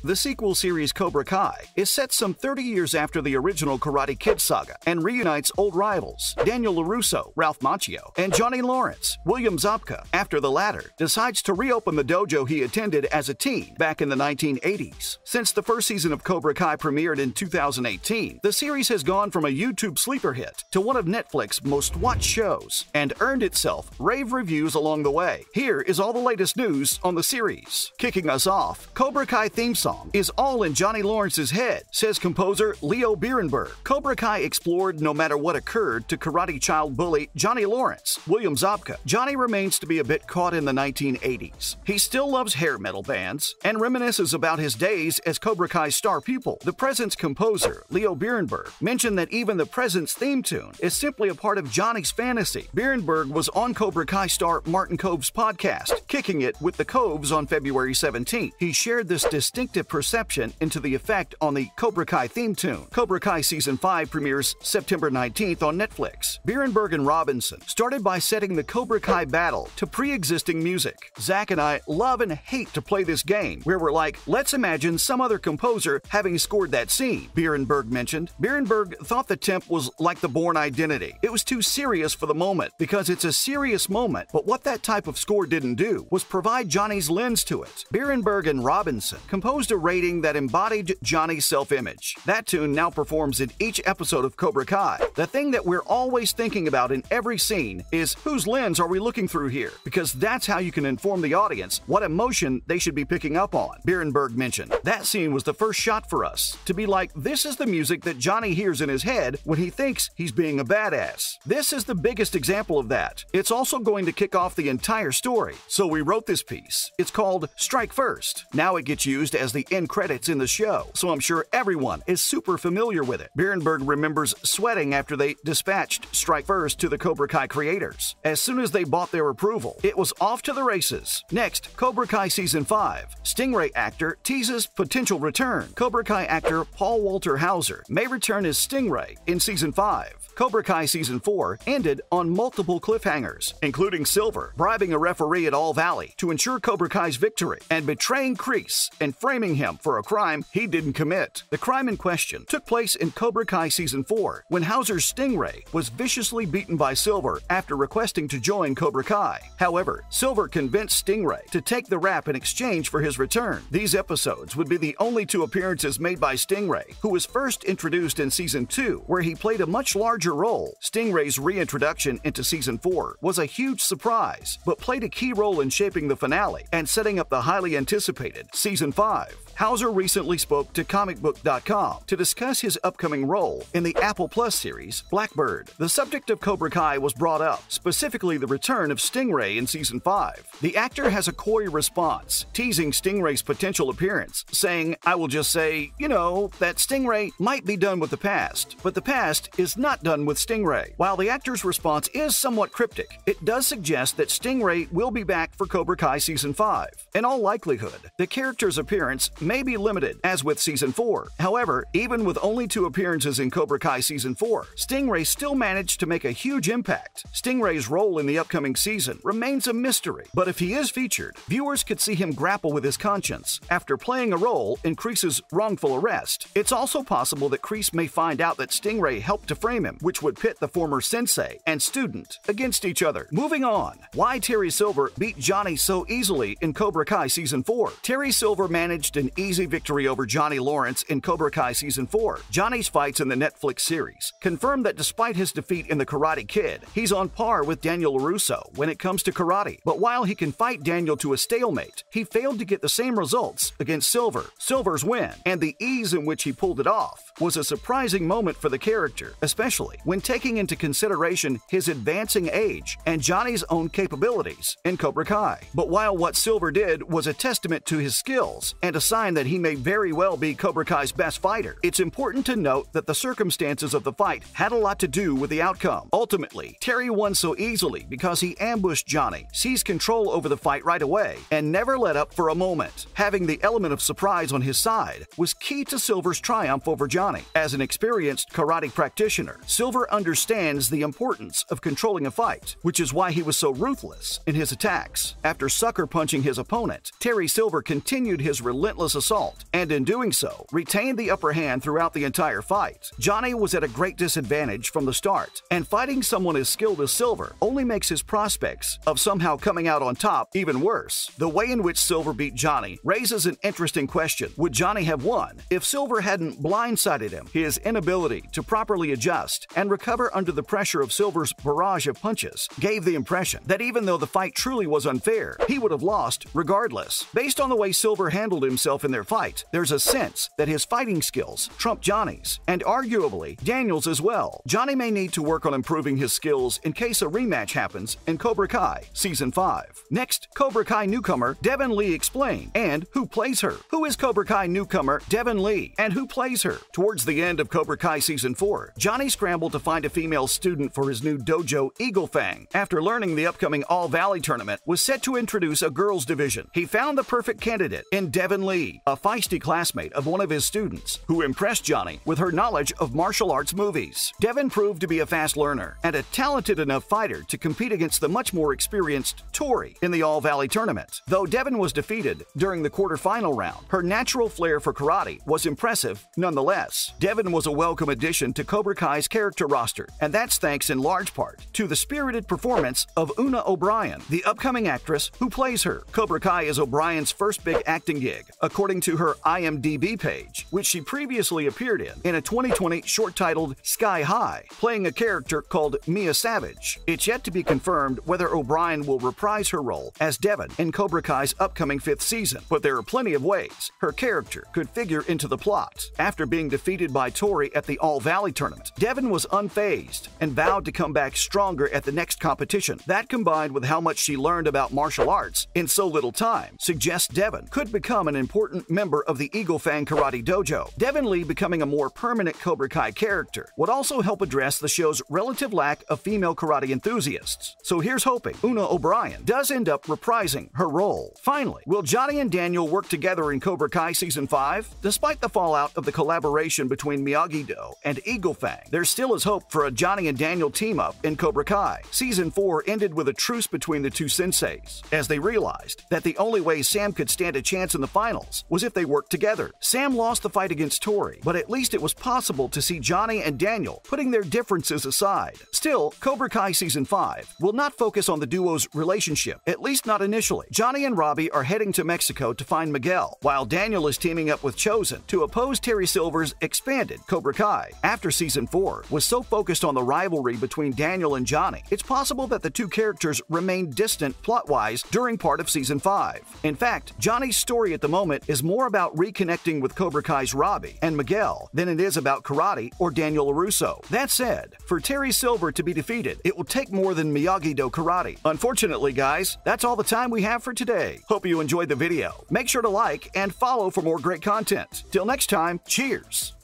The sequel series Cobra Kai is set some 30 years after the original Karate Kid saga and reunites old rivals Daniel LaRusso, Ralph Macchio, and Johnny Lawrence. William Zabka, after the latter, decides to reopen the dojo he attended as a teen back in the 1980s. Since the first season of Cobra Kai premiered in 2018, the series has gone from a YouTube sleeper hit to one of Netflix's most watched shows and earned itself rave reviews along the way. Here is all the latest news on the series. Kicking us off, Cobra Kai theme song is all in Johnny Lawrence's head, says composer Leo Birenberg. Cobra Kai explored no matter what occurred to karate child bully Johnny Lawrence. William Zabka. Johnny remains to be a bit caught in the 1980s. He still loves hair metal bands and reminisces about his days as Cobra Kai's star pupil. The present's composer, Leo Birenberg, mentioned that even the present's theme tune is simply a part of Johnny's fantasy. Birenberg was on Cobra Kai star Martin Kove's podcast, Kicking It with the Koves, on February 17th. He shared this distinctive perception into the effect on the Cobra Kai theme tune. Cobra Kai Season 5 premieres September 19th on Netflix. Birenberg and Robinson started by setting the Cobra Kai battle to pre-existing music. Zach and I love and hate to play this game, where we're like, let's imagine some other composer having scored that scene, Birenberg mentioned. Birenberg thought the temp was like the Bourne Identity. It was too serious for the moment, because it's a serious moment, but what that type of score didn't do was provide Johnny's lens to it. Birenberg and Robinson composed a rating that embodied Johnny's self-image. That tune now performs in each episode of Cobra Kai. The thing that we're always thinking about in every scene is, whose lens are we looking through here? Because that's how you can inform the audience what emotion they should be picking up on, Birenberg mentioned. That scene was the first shot for us to be like, this is the music that Johnny hears in his head when he thinks he's being a badass. This is the biggest example of that. It's also going to kick off the entire story. So we wrote this piece. It's called Strike First. Now it gets used as the end credits in the show, so I'm sure everyone is super familiar with it. Birenberg remembers sweating after they dispatched Strike First to the Cobra Kai creators. As soon as they bought their approval, it was off to the races. Next, Cobra Kai Season 5. Stingray actor teases potential return. Cobra Kai actor Paul Walter Hauser may return as Stingray in Season 5. Cobra Kai Season 4 ended on multiple cliffhangers, including Silver bribing a referee at All Valley to ensure Cobra Kai's victory and betraying Kreese and framing him for a crime he didn't commit. The crime in question took place in Cobra Kai Season 4 when Hauser's Stingray was viciously beaten by Silver after requesting to join Cobra Kai. However, Silver convinced Stingray to take the rap in exchange for his return. These episodes would be the only two appearances made by Stingray, who was first introduced in Season 2, where he played a much larger role. Stingray's reintroduction into Season 4 was a huge surprise, but played a key role in shaping the finale and setting up the highly anticipated Season 5. Hauser recently spoke to comicbook.com to discuss his upcoming role in the Apple Plus series Blackbird. The subject of Cobra Kai was brought up, specifically the return of Stingray in Season 5. The actor has a coy response, teasing Stingray's potential appearance, saying, "I will just say, you know, that Stingray might be done with the past, but the past is not done with Stingray." While the actor's response is somewhat cryptic, it does suggest that Stingray will be back for Cobra Kai Season 5. In all likelihood, the character's appearance may be limited, as with Season 4. However, even with only 2 appearances in Cobra Kai Season 4, Stingray still managed to make a huge impact. Stingray's role in the upcoming season remains a mystery, but if he is featured, viewers could see him grapple with his conscience after playing a role in Kreese's wrongful arrest. It's also possible that Kreese may find out that Stingray helped to frame him, which would pit the former sensei and student against each other. Moving on, why Terry Silver beat Johnny so easily in Cobra Kai Season 4. Terry Silver managed an easy victory over Johnny Lawrence in Cobra Kai Season 4. Johnny's fights in the Netflix series confirmed that despite his defeat in The Karate Kid, he's on par with Daniel LaRusso when it comes to karate. But while he can fight Daniel to a stalemate, he failed to get the same results against Silver. Silver's win, and the ease in which he pulled it off, was a surprising moment for the character, especially when taking into consideration his advancing age and Johnny's own capabilities in Cobra Kai. But while what Silver did was a testament to his skills and a sign that he may very well be Cobra Kai's best fighter, it's important to note that the circumstances of the fight had a lot to do with the outcome. Ultimately, Terry won so easily because he ambushed Johnny, seized control over the fight right away, and never let up for a moment. Having the element of surprise on his side was key to Silver's triumph over Johnny. As an experienced karate practitioner, Silver understands the importance of controlling a fight, which is why he was so ruthless in his attacks. After sucker punching his opponent, Terry Silver continued his relentless senseless assault, and in doing so, retained the upper hand throughout the entire fight. Johnny was at a great disadvantage from the start, and fighting someone as skilled as Silver only makes his prospects of somehow coming out on top even worse. The way in which Silver beat Johnny raises an interesting question. Would Johnny have won if Silver hadn't blindsided him? His inability to properly adjust and recover under the pressure of Silver's barrage of punches gave the impression that even though the fight truly was unfair, he would have lost regardless. Based on the way Silver handled himself in their fight, there's a sense that his fighting skills trump Johnny's, and arguably Daniel's as well. Johnny may need to work on improving his skills in case a rematch happens in Cobra Kai Season 5. Next, Cobra Kai newcomer Devon Lee explained, and who plays her. Who is Cobra Kai newcomer Devon Lee, and who plays her? Towards the end of Cobra Kai Season 4, Johnny scrambled to find a female student for his new dojo Eagle Fang. After learning the upcoming All Valley tournament was set to introduce a girls division, he found the perfect candidate in Devon Lee, a feisty classmate of one of his students, who impressed Johnny with her knowledge of martial arts movies. Devon proved to be a fast learner and a talented enough fighter to compete against the much more experienced Tori in the All Valley tournament. Though Devon was defeated during the quarterfinal round, her natural flair for karate was impressive nonetheless. Devon was a welcome addition to Cobra Kai's character roster, and that's thanks in large part to the spirited performance of Una O'Brien, the upcoming actress who plays her. Cobra Kai is O'Brien's first big acting gig, according to her IMDb page, which she previously appeared in a 2020 short titled Sky High, playing a character called Mia Savage. It's yet to be confirmed whether O'Brien will reprise her role as Devon in Cobra Kai's upcoming 5th season, but there are plenty of ways her character could figure into the plot. After being defeated by Tori at the All Valley tournament, Devon was unfazed and vowed to come back stronger at the next competition. That, combined with how much she learned about martial arts in so little time, suggests Devon could become an important member of the Eagle Fang Karate Dojo. Devon Lee becoming a more permanent Cobra Kai character would also help address the show's relative lack of female karate enthusiasts. So here's hoping Una O'Brien does end up reprising her role. Finally, will Johnny and Daniel work together in Cobra Kai Season 5? Despite the fallout of the collaboration between Miyagi-Do and Eagle Fang, there still is hope for a Johnny and Daniel team-up in Cobra Kai. Season 4 ended with a truce between the two senseis, as they realized that the only way Sam could stand a chance in the finals was if they worked together. Sam lost the fight against Tori, but at least it was possible to see Johnny and Daniel putting their differences aside. Still, Cobra Kai Season 5 will not focus on the duo's relationship, at least not initially. Johnny and Robbie are heading to Mexico to find Miguel, while Daniel is teaming up with Chosen to oppose Terry Silver's expanded Cobra Kai. After Season 4 was so focused on the rivalry between Daniel and Johnny, it's possible that the two characters remain distant plot-wise during part of Season 5. In fact, Johnny's story at the moment is more about reconnecting with Cobra Kai's Robbie and Miguel than it is about karate or Daniel LaRusso. That said, for Terry Silver to be defeated, it will take more than Miyagi-Do karate. Unfortunately, guys, that's all the time we have for today. Hope you enjoyed the video. Make sure to like and follow for more great content. Till next time, cheers!